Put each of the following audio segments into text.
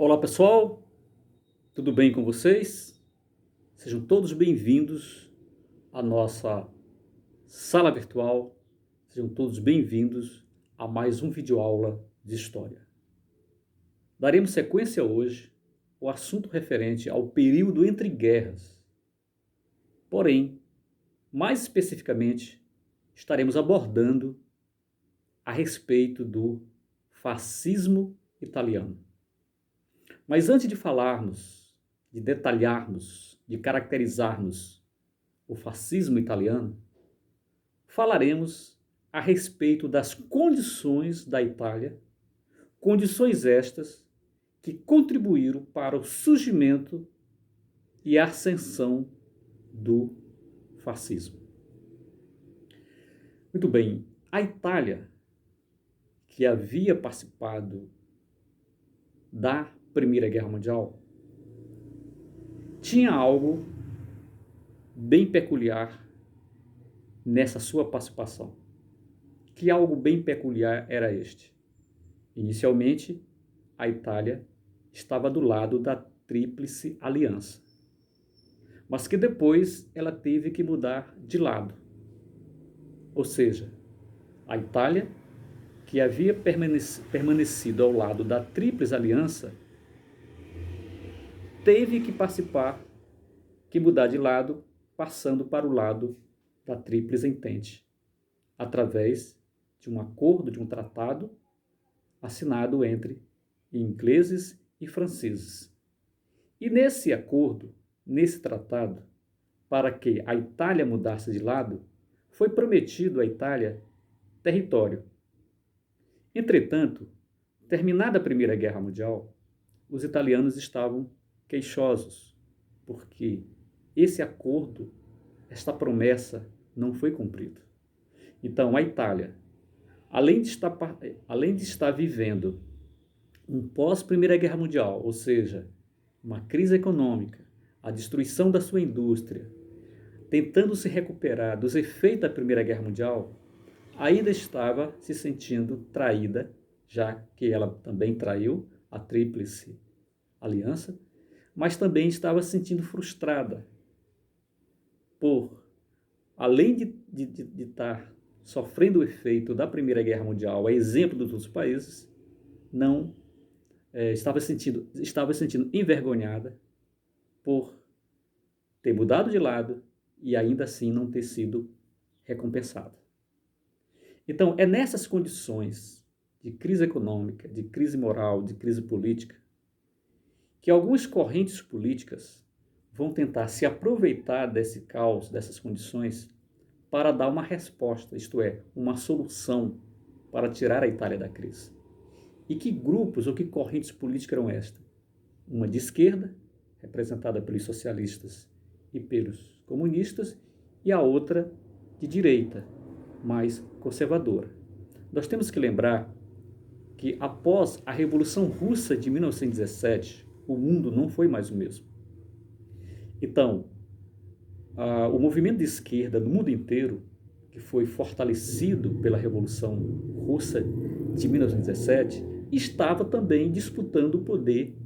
Olá pessoal, tudo bem com vocês? Sejam todos bem-vindos à nossa sala virtual, sejam todos bem-vindos a mais um videoaula de História. Daremos sequência hoje ao assunto referente ao período entre guerras. Porém, mais especificamente, estaremos abordando a respeito do fascismo italiano. Mas antes de falarmos, de detalharmos, de caracterizarmos o fascismo italiano, falaremos a respeito das condições da Itália, condições estas que contribuíram para o surgimento e a ascensão do fascismo. Muito bem, a Itália, que havia participado da Primeira Guerra Mundial, tinha algo bem peculiar nessa sua participação. Que algo bem peculiar era este? Inicialmente, a Itália estava do lado da Tríplice Aliança, mas que depois ela teve que mudar de lado. Ou seja, a Itália, que havia permanecido ao lado da Tríplice Aliança, teve que participar, que mudar de lado, passando para o lado da Tríplice Entente, através de um acordo, de um tratado assinado entre ingleses e franceses. E nesse acordo, nesse tratado, para que a Itália mudasse de lado, foi prometido à Itália território. Entretanto, terminada a Primeira Guerra Mundial, os italianos estavam queixosos, porque esse acordo, esta promessa, não foi cumprida. Então, a Itália, além de estar vivendo um pós-Primeira Guerra Mundial, ou seja, uma crise econômica, a destruição da sua indústria, tentando se recuperar dos efeitos da Primeira Guerra Mundial, ainda estava se sentindo traída, já que ela também traiu a Tríplice Aliança, mas também estava se sentindo frustrada por, além de estar sofrendo o efeito da Primeira Guerra Mundial, a exemplo dos outros países, não estava sentindo envergonhada por ter mudado de lado e ainda assim não ter sido recompensada. Então, é nessas condições de crise econômica, de crise moral, de crise política, que algumas correntes políticas vão tentar se aproveitar desse caos, dessas condições, para dar uma resposta, isto é, uma solução para tirar a Itália da crise. E que grupos ou que correntes políticas eram estas? Uma de esquerda, representada pelos socialistas e pelos comunistas, e a outra de direita, mais conservadora. Nós temos que lembrar que após a Revolução Russa de 1917, o mundo não foi mais o mesmo. Então, o movimento de esquerda no mundo inteiro, que foi fortalecido pela Revolução Russa de 1917, estava também disputando o poder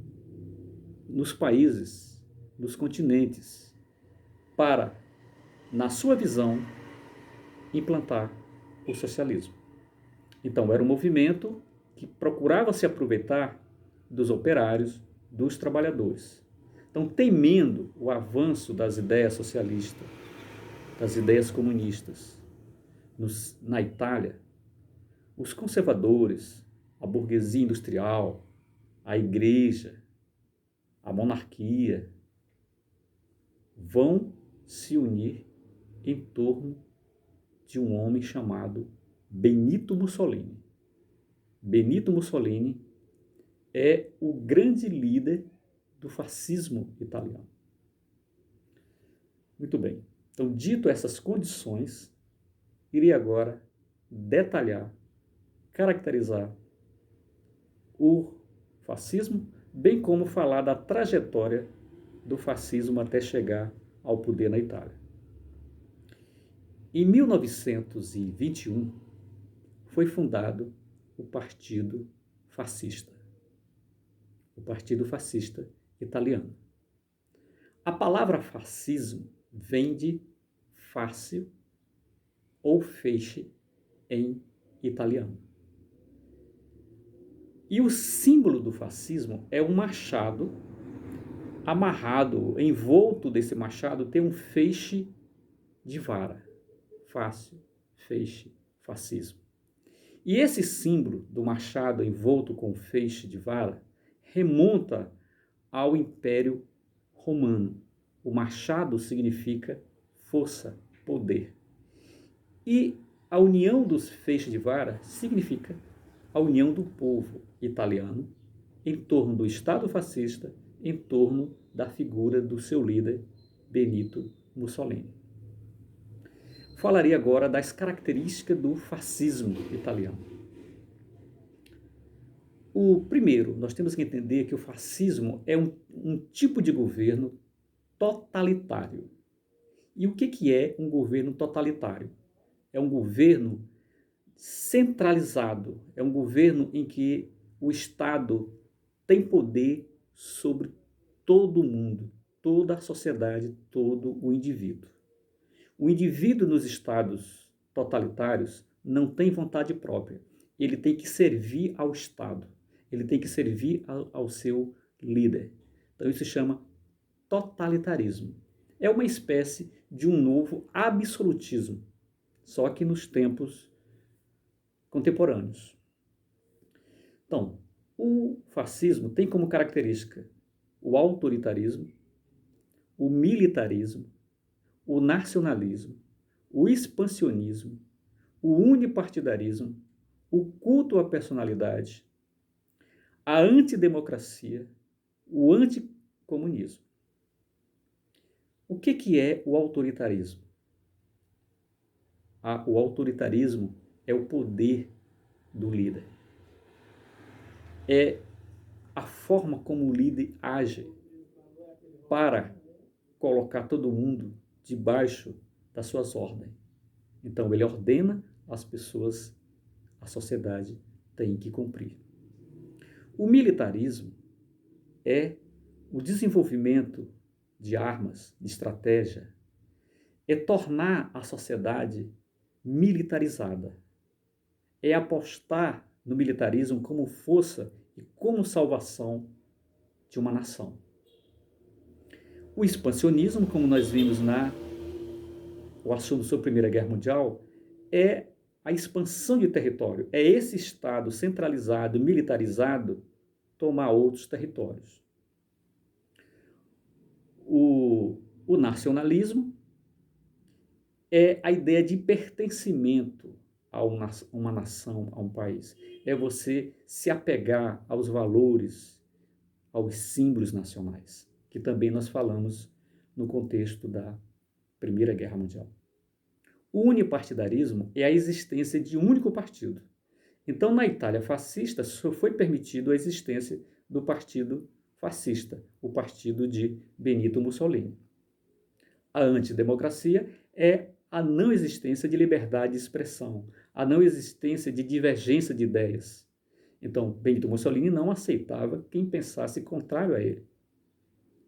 nos países, nos continentes, para, na sua visão, implantar o socialismo. Então, era um movimento que procurava se aproveitar dos operários, dos trabalhadores. Então, temendo o avanço das ideias socialistas, das ideias comunistas na Itália, os conservadores, a burguesia industrial, a igreja, a monarquia, vão se unir em torno de um homem chamado Benito Mussolini. Benito Mussolini é o grande líder do fascismo italiano. Muito bem. Então, dito essas condições, irei agora detalhar, caracterizar o fascismo, bem como falar da trajetória do fascismo até chegar ao poder na Itália. Em 1921, foi fundado o Partido Fascista. o Partido Fascista Italiano. A palavra fascismo vem de fácil ou feixe em italiano. E o símbolo do fascismo é um machado amarrado, envolto desse machado tem um feixe de vara. Fácil, feixe, fascismo. E esse símbolo do machado envolto com feixe de vara remonta ao Império Romano. O machado significa força, poder. E a união dos feixes de vara significa a união do povo italiano em torno do Estado fascista, em torno da figura do seu líder, Benito Mussolini. Falaria agora das características do fascismo italiano. Primeiro, nós temos que entender que o fascismo é um tipo de governo totalitário. E o que é um governo totalitário? É um governo centralizado, é um governo em que o Estado tem poder sobre todo mundo, toda a sociedade, todo o indivíduo. O indivíduo nos estados totalitários não tem vontade própria. Ele tem que servir ao Estado. Ele tem que servir ao seu líder. Então isso se chama totalitarismo. É uma espécie de um novo absolutismo, só que nos tempos contemporâneos. Então, o fascismo tem como característica o autoritarismo, o militarismo, o nacionalismo, o expansionismo, o unipartidarismo, o culto à personalidade, a antidemocracia, o anticomunismo. O que é o autoritarismo? O autoritarismo é o poder do líder. É a forma como o líder age para colocar todo mundo debaixo das suas ordens. Então, ele ordena as pessoas, a sociedade tem que cumprir. O militarismo é o desenvolvimento de armas, de estratégia, é tornar a sociedade militarizada, é apostar no militarismo como força e como salvação de uma nação. O expansionismo, como nós vimos o assunto sobre a Primeira Guerra Mundial, é a expansão de território. É esse Estado centralizado, militarizado, tomar outros territórios. O nacionalismo é a ideia de pertencimento a uma nação, a um país. É você se apegar aos valores, aos símbolos nacionais, que também nós falamos no contexto da Primeira Guerra Mundial. O unipartidarismo é a existência de um único partido. Então, na Itália fascista, só foi permitido a existência do partido fascista, o partido de Benito Mussolini. A antidemocracia é a não existência de liberdade de expressão, a não existência de divergência de ideias. Então, Benito Mussolini não aceitava quem pensasse contrário a ele.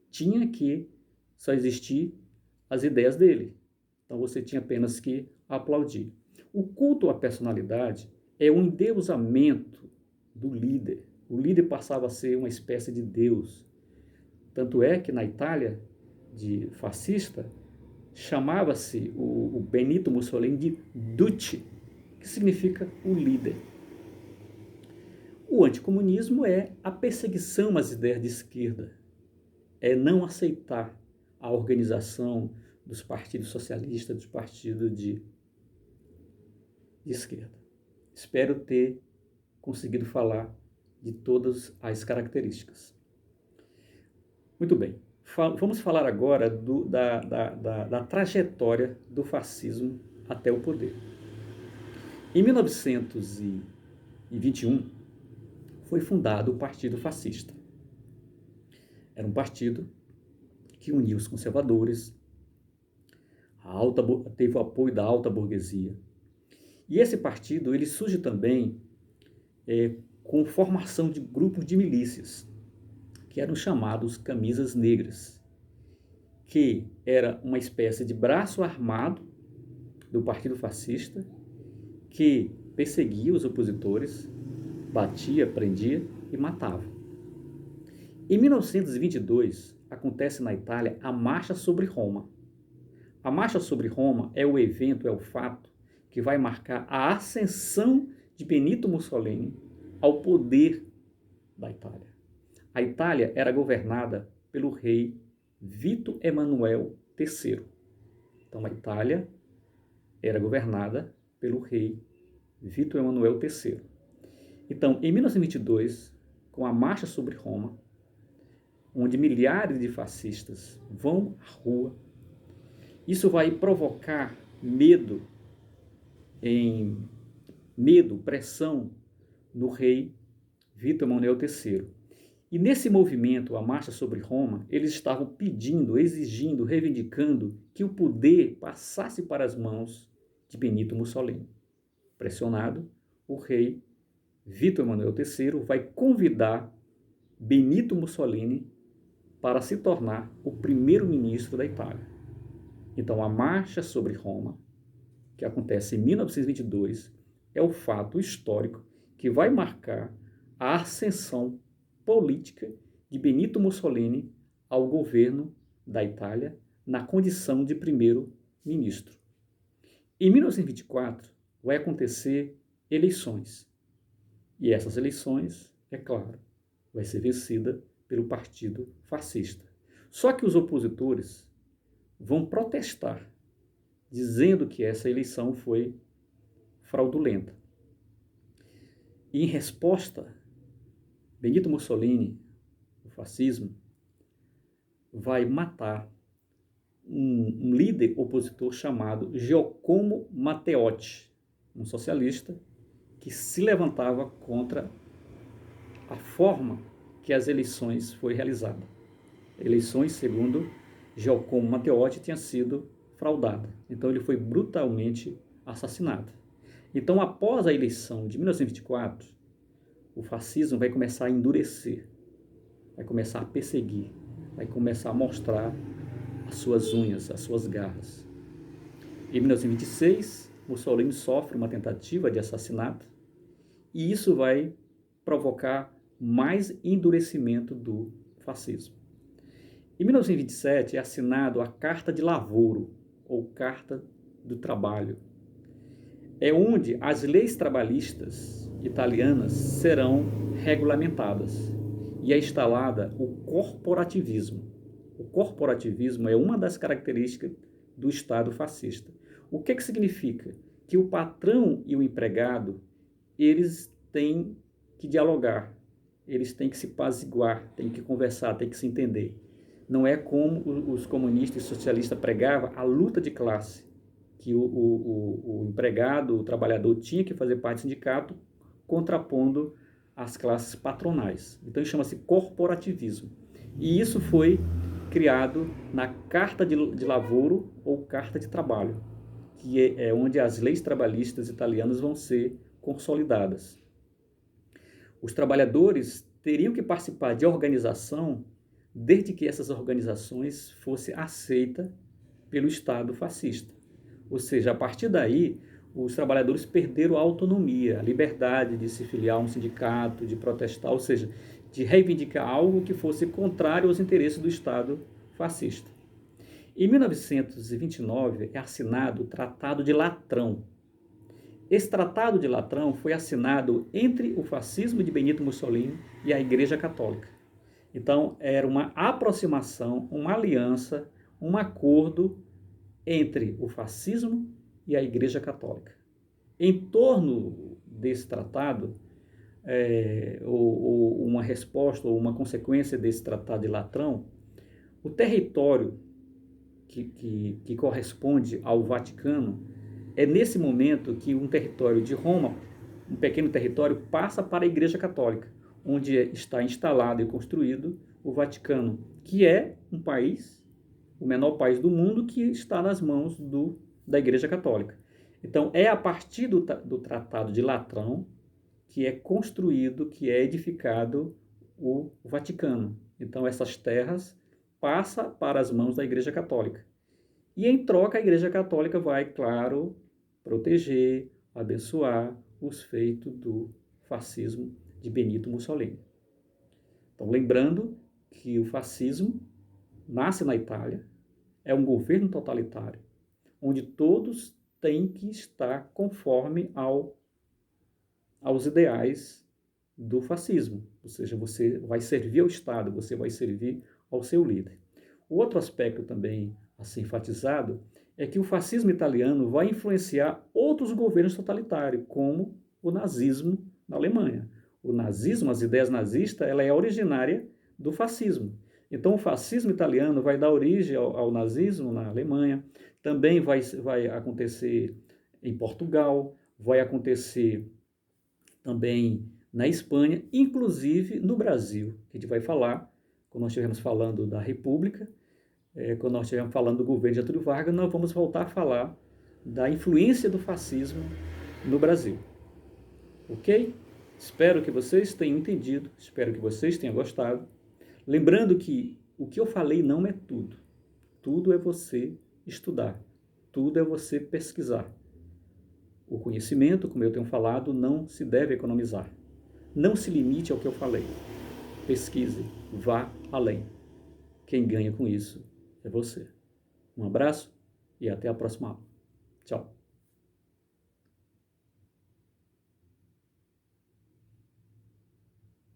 Tinha que só existir as ideias dele. Então, você tinha apenas que aplaudir. O culto à personalidade é um endeusamento do líder. O líder passava a ser uma espécie de Deus. Tanto é que na Itália de fascista, chamava-se o Benito Mussolini de Duce, que significa o líder. O anticomunismo é a perseguição às ideias de esquerda, é não aceitar a organização dos partidos socialistas, dos partidos de esquerda. Espero ter conseguido falar de todas as características. Muito bem, vamos falar agora da trajetória do fascismo até o poder. Em 1921, foi fundado o Partido Fascista. Era um partido que unia os conservadores, teve o apoio da alta burguesia. E esse partido ele surge também com formação de grupos de milícias. que eram chamados camisas negras, que era uma espécie de braço armado do Partido Fascista, que perseguia os opositores, batia, prendia e matava. Em 1922, acontece na Itália a Marcha sobre Roma. A Marcha sobre Roma é o evento, é o fato que vai marcar a ascensão de Benito Mussolini ao poder da Itália. A Itália era governada pelo rei Vito Emanuel III. Então, a Itália era governada pelo rei Vito Emanuel III. Então, em 1922, com a Marcha sobre Roma, onde milhares de fascistas vão à rua, isso vai provocar pressão no rei Vito Emanuel III. E nesse movimento, a Marcha sobre Roma, eles estavam pedindo, exigindo, reivindicando que o poder passasse para as mãos de Benito Mussolini. Pressionado, o rei Vito Emanuel III vai convidar Benito Mussolini para se tornar o primeiro-ministro da Itália. Então, a Marcha sobre Roma, que acontece em 1922, é o fato histórico que vai marcar a ascensão política de Benito Mussolini ao governo da Itália na condição de primeiro-ministro. Em 1924, vai acontecer eleições. E essas eleições, é claro, vai ser vencida pelo Partido Fascista. Só que os opositores vão protestar, dizendo que essa eleição foi fraudulenta. E, em resposta, Benito Mussolini, o fascismo, vai matar um líder opositor chamado Giacomo Matteotti, um socialista que se levantava contra a forma que as eleições foram realizadas. Eleições, segundo Giacomo Matteotti, tinham sido fraudadas. Então ele foi brutalmente assassinado. Então, após a eleição de 1924, o fascismo vai começar a endurecer, vai começar a perseguir, vai começar a mostrar as suas unhas, as suas garras. Em 1926, Mussolini sofre uma tentativa de assassinato e isso vai provocar mais endurecimento do fascismo. Em 1927 é assinado a Carta de Lavoro, ou Carta do Trabalho. É onde as leis trabalhistas italianas serão regulamentadas e é instalada o corporativismo. O corporativismo é uma das características do Estado fascista. O que significa? Que o patrão e o empregado, eles têm que dialogar, eles têm que se apaziguar, têm que conversar, têm que se entender. Não é como os comunistas e socialistas pregavam a luta de classe, que o empregado, o trabalhador tinha que fazer parte do sindicato, contrapondo as classes patronais. Então, chama-se corporativismo. E isso foi criado na Carta de Lavoro ou Carta de Trabalho, que é onde as leis trabalhistas italianas vão ser consolidadas. Os trabalhadores teriam que participar de organização desde que essas organizações fossem aceitas pelo Estado fascista. Ou seja, a partir daí, os trabalhadores perderam a autonomia, a liberdade de se filiar a um sindicato, de protestar, ou seja, de reivindicar algo que fosse contrário aos interesses do Estado fascista. Em 1929 é assinado o Tratado de Latrão. Esse Tratado de Latrão foi assinado entre o fascismo de Benito Mussolini e a Igreja Católica. Então, era uma aproximação, uma aliança, um acordo entre o fascismo e a Igreja Católica. Em torno desse tratado, ou uma resposta, ou uma consequência desse Tratado de Latrão, o território que corresponde ao Vaticano, é nesse momento que um território de Roma, um pequeno território, passa para a Igreja Católica, onde está instalado e construído o Vaticano, que é um país, o menor país do mundo, que está nas mãos da Igreja Católica. Então, é a partir do Tratado de Latrão que é construído, que é edificado o Vaticano. Então, essas terras passam para as mãos da Igreja Católica. E, em troca, a Igreja Católica vai, claro, proteger, abençoar os feitos do fascismo de Benito Mussolini. Então, lembrando que o fascismo nasce na Itália, é um governo totalitário, onde todos têm que estar conforme aos ideais do fascismo. Ou seja, você vai servir ao Estado, você vai servir ao seu líder. O outro aspecto também a ser enfatizado é que o fascismo italiano vai influenciar outros governos totalitários, como o nazismo na Alemanha. O nazismo, as ideias nazistas, ela é originária do fascismo. Então, o fascismo italiano vai dar origem ao nazismo na Alemanha, também vai acontecer em Portugal, vai acontecer também na Espanha, inclusive no Brasil, que a gente vai falar, quando nós estivermos falando da República, quando nós estivermos falando do governo de Getúlio Vargas, nós vamos voltar a falar da influência do fascismo no Brasil. Ok? Espero que vocês tenham entendido, espero que vocês tenham gostado. Lembrando que o que eu falei não é tudo. Tudo é você estudar, tudo é você pesquisar. O conhecimento, como eu tenho falado, não se deve economizar. Não se limite ao que eu falei. Pesquise, vá além. Quem ganha com isso é você. Um abraço e até a próxima aula. Tchau.